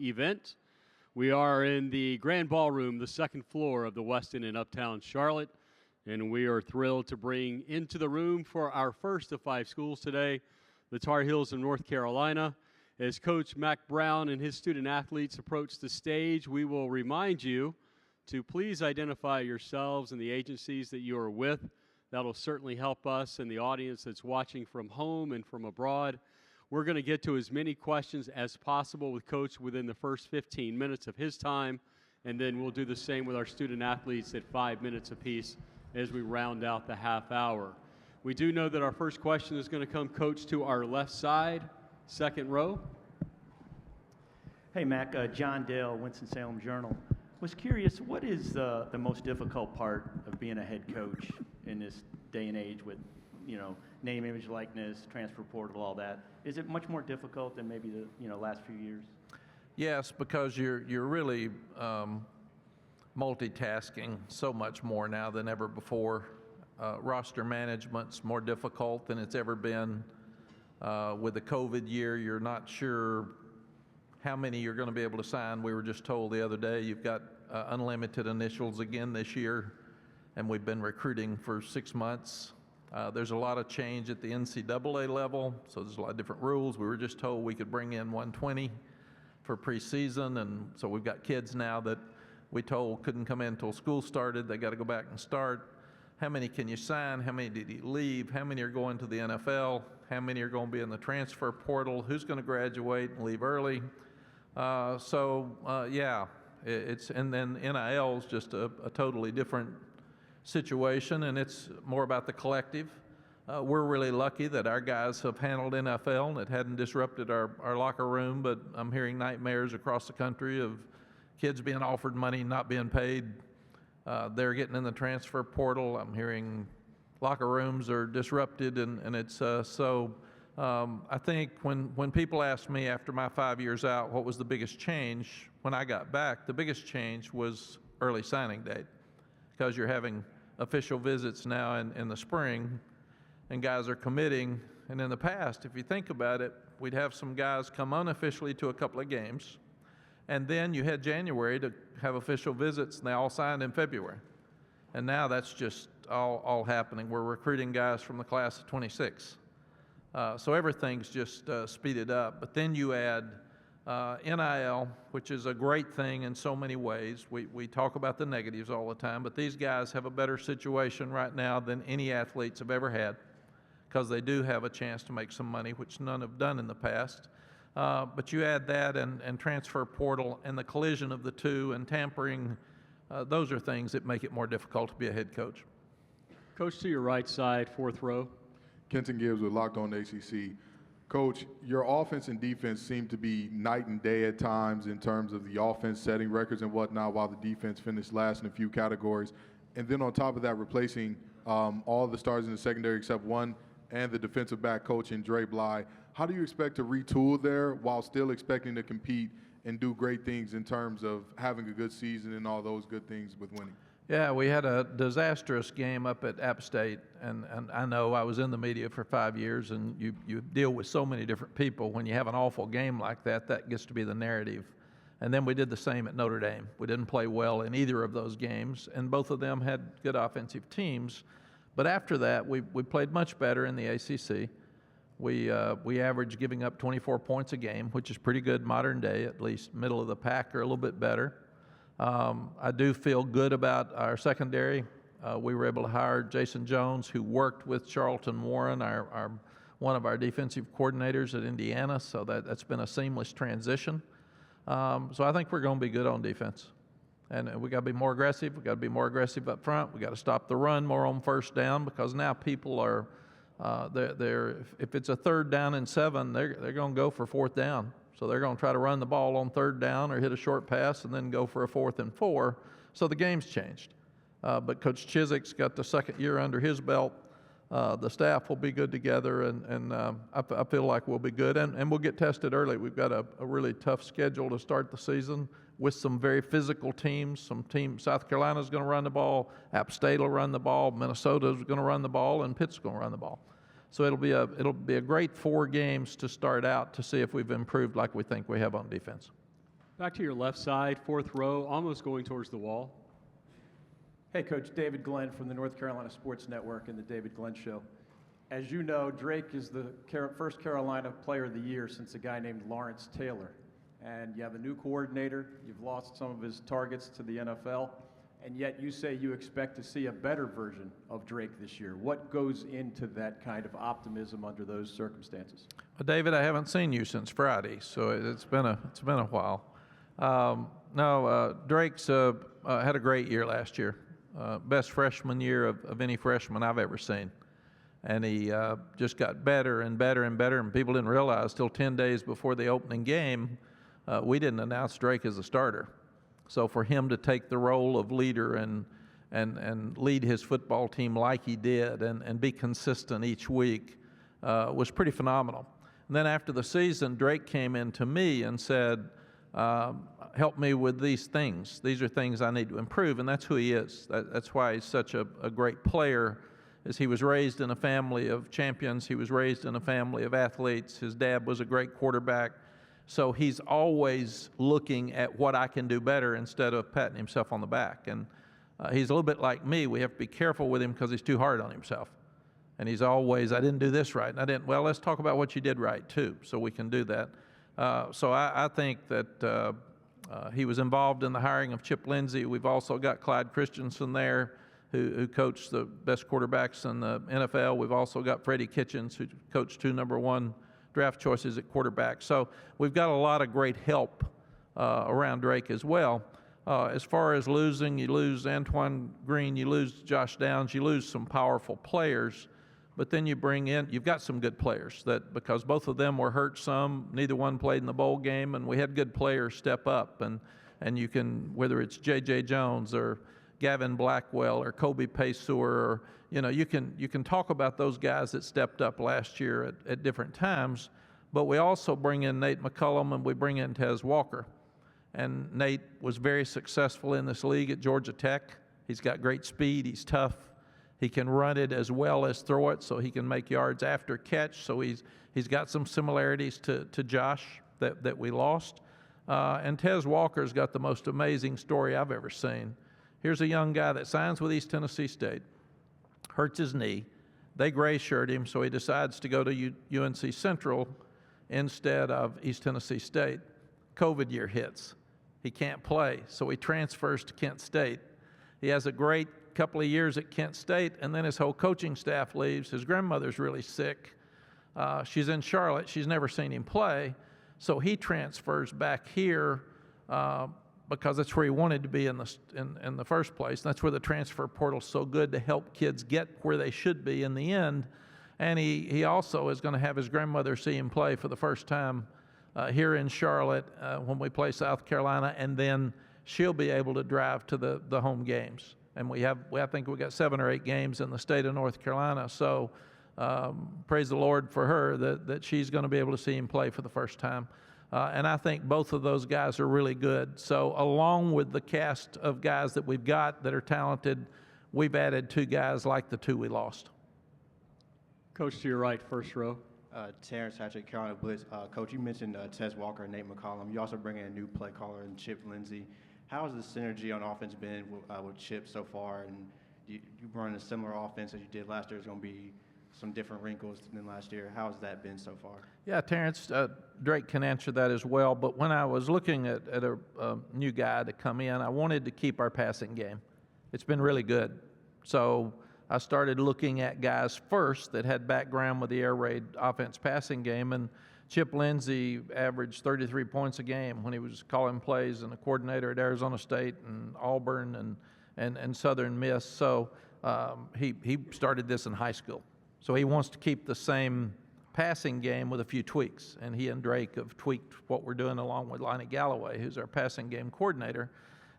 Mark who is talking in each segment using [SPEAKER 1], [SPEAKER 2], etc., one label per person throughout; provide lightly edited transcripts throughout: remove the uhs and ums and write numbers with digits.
[SPEAKER 1] event. We are in the Grand Ballroom, the second floor of the Westin in Uptown Charlotte, and we are thrilled to bring into the room for our first of 5 schools today, the Tar Heels of North Carolina. As Coach Mack Brown and his student athletes approach the stage, we will remind you to please identify yourselves and the agencies that you are with. That'll certainly help us and the audience that's watching from home and from abroad. We're going to get to as many questions as possible with Coach within the first 15 minutes of his time, and then we'll do the same with our student athletes at 5 minutes apiece as we round out the half hour. We do know that our first question is going to come, Coach, to our left side, second row.
[SPEAKER 2] Hey, Mac, John Dale, Winston-Salem Journal. Was curious, what is the most difficult part of being a head coach in this day and age with, name, image, likeness, transfer portal, all that? Is it much more difficult than maybe the last few years?
[SPEAKER 3] Yes, because you're really multitasking so much more now than ever before. Roster management's more difficult than it's ever been. With the COVID year, you're not sure how many you're going to be able to sign. We were just told the other day you've got unlimited initials again this year, and we've been recruiting for 6 months. There's a lot of change at the NCAA level, so there's a lot of different rules. We were just told we could bring in 120 for preseason, and so we've got kids now that we told couldn't come in until school started. They got to go back and start. How many can you sign? How many did you leave? How many are going to the NFL? How many are going to be in the transfer portal? Who's going to graduate and leave early? And then NIL is just a totally different situation, and it's more about the collective. We're really lucky that our guys have handled NFL and it hadn't disrupted our locker room, but I'm hearing nightmares across the country of kids being offered money, not being paid. They're getting in the transfer portal. I'm hearing locker rooms are disrupted, and it's I think when people ask me after my 5 years out, what was the biggest change when I got back, the biggest change was early signing date, because you're having official visits now in the spring, and guys are committing. And in the past, if you think about it, we'd have some guys come unofficially to a couple of games, and then you had January to have official visits, and they all signed in February. And now that's just all happening. We're recruiting guys from the class of 26. So everything's just speeded up. But then you add NIL, which is a great thing in so many ways. We talk about the negatives all the time, but these guys have a better situation right now than any athletes have ever had, because they do have a chance to make some money, which none have done in the past. But you add that and transfer portal and the collision of the two and tampering, those are things that make it more difficult to be a head coach.
[SPEAKER 1] Coach, to your right side, fourth row.
[SPEAKER 4] Kenton Gibbs with Locked On ACC. Coach, your offense and defense seem to be night and day at times in terms of the offense setting records and whatnot, while the defense finished last in a few categories. And then on top of that, replacing all the stars in the secondary except one and the defensive back coach in Dre Bly. How do you expect to retool there while still expecting to compete and do great things in terms of having a good season and all those good things with winning?
[SPEAKER 3] Yeah, we had a disastrous game up at App State, and I know I was in the media for 5 years, and you deal with so many different people. When you have an awful game like that, that gets to be the narrative. And then we did the same at Notre Dame. We didn't play well in either of those games, and both of them had good offensive teams. But after that, we played much better in the ACC. We averaged giving up 24 points a game, which is pretty good modern day, at least middle of the pack or a little bit better. I do feel good about our secondary. We were able to hire Jason Jones, who worked with Charlton Warren, one of our defensive coordinators at Indiana, so that's been a seamless transition. So I think we're going to be good on defense. And we got to be more aggressive. We got to be more aggressive up front. We got to stop the run more on first down, because now people are if it's a 3rd down and 7, they're going to go for 4th down. So they're going to try to run the ball on 3rd down or hit a short pass and then go for a 4th and 4. So the game's changed. But Coach Chiswick's got the 2nd year under his belt. The staff will be good together, and I feel like we'll be good. And we'll get tested early. We've got a really tough schedule to start the season with some very physical teams. South Carolina's going to run the ball, App State will run the ball, Minnesota's going to run the ball, and Pitt's going to run the ball. So it'll be a great 4 games to start out to see if we've improved like we think we have on defense.
[SPEAKER 1] Back to your left side, fourth row, almost going towards the wall.
[SPEAKER 5] Hey, Coach. David Glenn from the North Carolina Sports Network and the David Glenn Show. As you know, Drake is the first Carolina Player of the Year since a guy named Lawrence Taylor. And you have a new coordinator. You've lost some of his targets to the NFL. And yet you say you expect to see a better version of Drake this year. What goes into that kind of optimism under those circumstances?
[SPEAKER 3] Well, David, I haven't seen you since Friday, so it's been a while. Drake's had a great year last year. Best freshman year of any freshman I've ever seen. And he just got better and better and better, and people didn't realize till 10 days before the opening game, we didn't announce Drake as a starter. So for him to take the role of leader and lead his football team like he did and be consistent each week was pretty phenomenal. And then after the season, Drake came in to me and said, help me with these things. These are things I need to improve, and that's who he is. That's why he's such a great player, is he was raised in a family of champions. He was raised in a family of athletes. His dad was a great quarterback. So he's always looking at what I can do better instead of patting himself on the back. And he's a little bit like me. We have to be careful with him because he's too hard on himself. And he's always, I didn't do this right, and I didn't. Well, let's talk about what you did right, too, so we can do that. So I think that he was involved in the hiring of Chip Lindsey. We've also got Clyde Christensen there, who coached the best quarterbacks in the NFL. We've also got Freddie Kitchens, who coached 2 number 1 draft choices at quarterback. So we've got a lot of great help around Drake as well. As far as losing, you lose Antoine Green, you lose Josh Downs, you lose some powerful players, but then you bring in, you've got some good players that, because both of them were hurt some, neither one played in the bowl game, and we had good players step up, and you can, whether it's J.J. Jones or Gavin Blackwell or Kobe Paysor, or you can talk about those guys that stepped up last year at different times, but we also bring in Nate McCullum and we bring in Tez Walker. And Nate was very successful in this league at Georgia Tech. He's got great speed, he's tough, he can run it as well as throw it, so he can make yards after catch, so he's got some similarities to Josh that we lost. And Tez Walker's got the most amazing story I've ever seen. Here's a young guy that signs with East Tennessee State, hurts his knee. They gray shirt him, so he decides to go to UNC Central instead of East Tennessee State. COVID year hits. He can't play, so he transfers to Kent State. He has a great couple of years at Kent State, and then his whole coaching staff leaves. His grandmother's really sick. She's in Charlotte. She's never seen him play, so he transfers back here because that's where he wanted to be in the first place. That's where the transfer portal's so good to help kids get where they should be in the end. And he also is going to have his grandmother see him play for the first time here in Charlotte when we play South Carolina, and then she'll be able to drive to the home games. And I think we got 7 or 8 games in the state of North Carolina. So praise the Lord for her that she's going to be able to see him play for the first time. And I think both of those guys are really good. So along with the cast of guys that we've got that are talented, we've added 2 guys like the 2 we lost.
[SPEAKER 1] Coach, to your right, first row.
[SPEAKER 6] Terrence Hatchett, Carolina Blitz. Coach, you mentioned Tez Walker and Nate McCollum. You also bring in a new play caller in Chip Lindsey. How has the synergy on offense been with Chip so far? And you run a similar offense as you did last year. There's going to be some different wrinkles than last year. How has that been so far?
[SPEAKER 3] Yeah, Terrence, Drake can answer that as well. But when I was looking at a new guy to come in, I wanted to keep our passing game. It's been really good. So I started looking at guys first that had background with the air raid offense passing game, and Chip Lindsey averaged 33 points a game when he was calling plays and a coordinator at Arizona State and Auburn and Southern Miss. So he started this in high school. So he wants to keep the same passing game with a few tweaks, and he and Drake have tweaked what we're doing along with Lonnie Galloway, who's our passing game coordinator.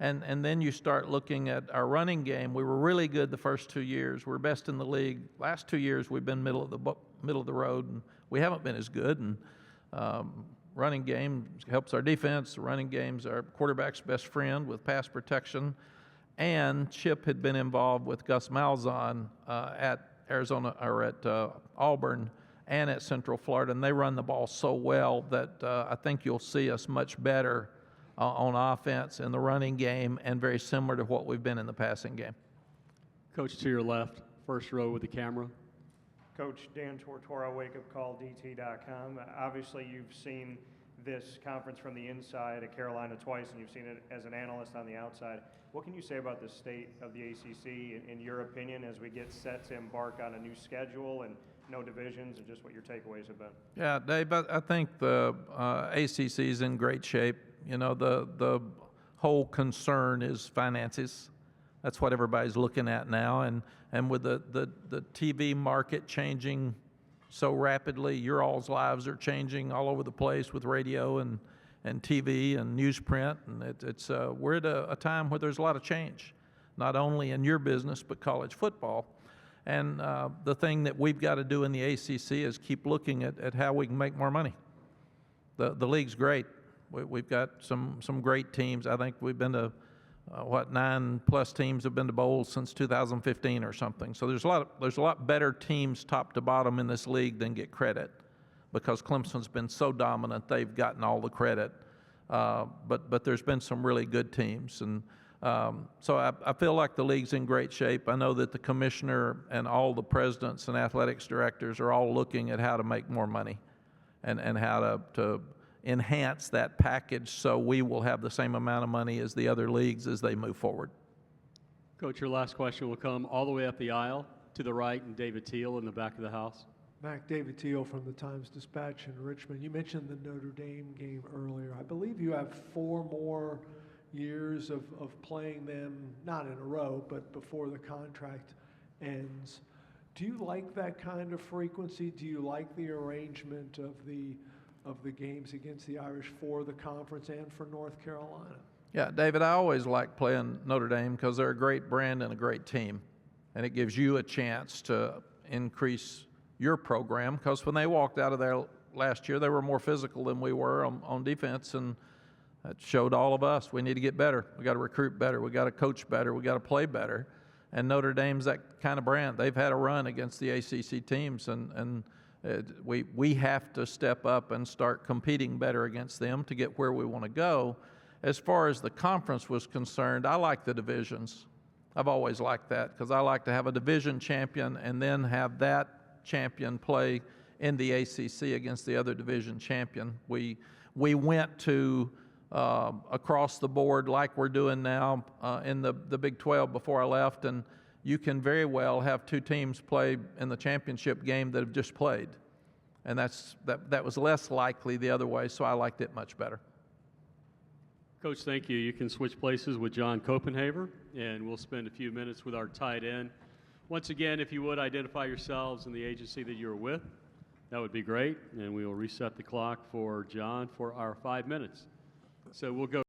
[SPEAKER 3] And then you start looking at our running game. We were really good the first 2 years. We're best in the league. Last 2 years we've been middle of the road, and we haven't been as good. And running game helps our defense. The running game's our quarterback's best friend with pass protection. And Chip had been involved with Gus Malzahn at Arizona or at Auburn and at Central Florida, and they run the ball so well that I think you'll see us much better on offense in the running game, and very similar to what we've been in the passing game.
[SPEAKER 1] Coach, to your left, first row with the camera.
[SPEAKER 7] Coach Dan Tortora, wakeupcalldt.com. Obviously, you've seen this conference from the inside at Carolina twice, and you've seen it as an analyst on the outside. What can you say about the state of the ACC, in your opinion, as we get set to embark on a new schedule and no divisions, and just what your takeaways have been?
[SPEAKER 3] Yeah, Dave, I think the ACC is in great shape. You know, the whole concern is finances. That's what everybody's looking at now, and with the TV market changing so rapidly, your all's lives are changing all over the place with radio and TV and newsprint, and we're at a time where there's a lot of change, not only in your business but college football. And the thing that we've got to do in the ACC is keep looking at how we can make more money. The league's great. We've got some great teams. I think we've been to 9+ teams have been to bowls since 2015 or something. So there's a lot better teams top to bottom in this league than get credit, because Clemson's been so dominant, they've gotten all the credit. But there's been some really good teams, and so I feel like the league's in great shape. I know that the commissioner and all the presidents and athletics directors are all looking at how to make more money and how to enhance that package so we will have the same amount of money as the other leagues as they move forward.
[SPEAKER 1] Coach, your last question will come all the way up the aisle to the right, and David Teal in the back of the house.
[SPEAKER 8] Mack, David Teal from the Times-Dispatch in Richmond. You mentioned the Notre Dame game earlier. I believe you have 4 more years of playing them, not in a row, but before the contract ends. Do you like that kind of frequency? Do you like the arrangement of the games against the Irish for the conference and for North Carolina?
[SPEAKER 3] Yeah, David, I always like playing Notre Dame because they're a great brand and a great team, and it gives you a chance to increase your program, because when they walked out of there last year, they were more physical than we were on defense, and that showed all of us we need to get better. We got to recruit better. We got to coach better. We got to play better. And Notre Dame's that kind of brand. They've had a run against the ACC teams, and we have to step up and start competing better against them to get where we want to go. As far as the conference was concerned, I like the divisions. I've always liked that, because I like to have a division champion and then have that champion play in the ACC against the other division champion. We went to across the board like we're doing now in the Big 12 before I left, and you can very well have 2 teams play in the championship game that have just played, and that was less likely the other way, so I liked it much better.
[SPEAKER 1] Coach, thank you. You can switch places with John Copenhaver, and we'll spend a few minutes with our tight end. Once again, if you would identify yourselves and the agency that you're with, that would be great, and we will reset the clock for John for our 5 minutes. So we'll go